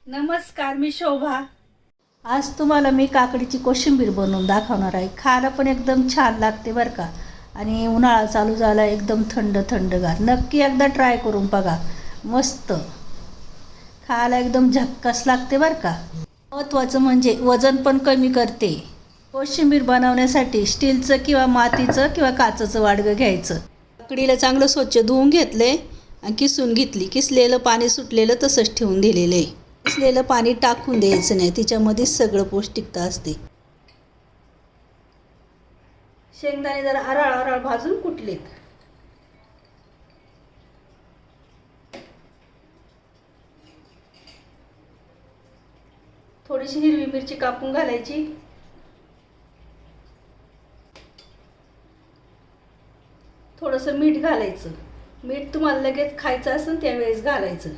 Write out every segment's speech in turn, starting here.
नमस्कार, मी शोभा. आज तुम्हाला मी काकडीची कोशिंबीर बनवून दाखवणार आहे. खायला पण एकदम छान लागते बरं का. आणि उन्हाळा चालू झाला, एकदम थंड थंडगार. नक्की एकदा ट्राय करून बघा. मस्त खायला एकदम झक्कास लागते बरं का. महत्त्वाचं म्हणजे वजन पण कमी करते. कोशिंबीर बनवण्यासाठी स्टीलचं किंवा मातीचं किंवा काचेचं वाडगं घ्यायचं. काकडीला चांगलं स्वच्छ धुवून घेतले आणि किसून घेतली. किसलेलं पाणी सुटलेलं तसंच ठेवून दिलेलं आहे. किसलेलं पाणी टाकून द्यायचं नाही, तिच्यामध्ये सगळं पौष्टिकता असते. शेंगदाणे जरा अराळ अराळ भाजून कुटलेत. थोडीशी हिरवी मिरची कापून घालायची. थोडंसं मीठ घालायचं. मीठ तुम्हाला लगेच खायचं असेल त्यावेळेस घालायचं.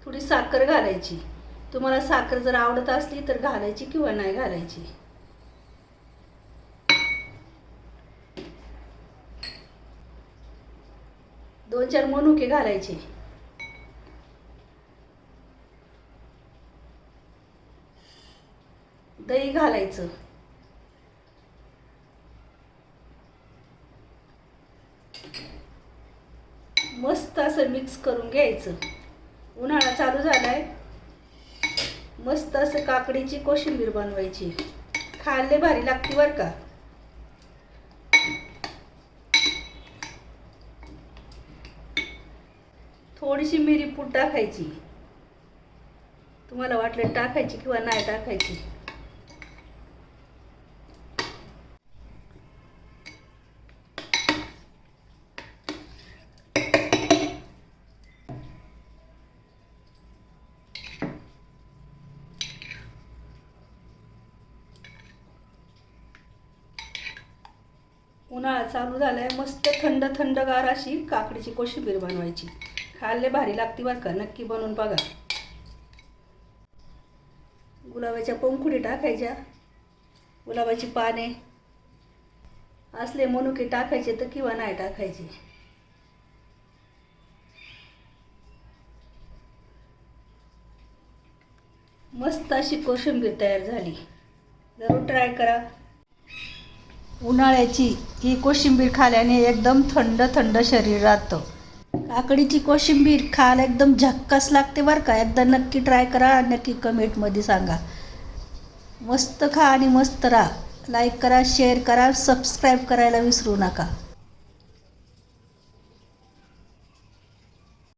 थोडी साखर घालायची. तुम्हाला साखर जर आवडत असली तर घालायची किंवा नाही घालायची. दोन चार मनुके घालायचे. दही घालायचं. मस्त असं मिक्स करून घ्यायचं. उन्हाळा चालू झालाय, मस्त असं काकडीची कोशिंबीर बनवायची. खायला भारी लागते बरं का. थोडीशी मिरी पूड टाकायची. तुम्हाला वाटलं टाकायची किंवा नाही टाकायची. उन्हाळा चालू झालाय, मस्त थंड थंडगार अशी काकडीची कोशिंबीर बनवायची. खायला भारी लागते बरं का. नक्की बनवून बघा. गुलाबाच्या पंखुडी टाकायच्या. गुलाबाची पाने असले मनुके टाकायचे तर किंवा नाही टाकायचे. मस्त अशी कोशिंबीर तयार झाली. जरूर ट्राय करा. उन्हाळ्याची ही कोशिंबीर खाल्याने एकदम थंड थंड शरीर राहतं. काकडीची कोशिंबीर खायला एकदम झक्कास लागते बरं का. एकदा नक्की ट्राय करा. नक्की कमेंटमध्ये सांगा. मस्त खा आणि मस्त राहा. लाईक करा, शेअर करा, सबस्क्राईब करायला विसरू नका.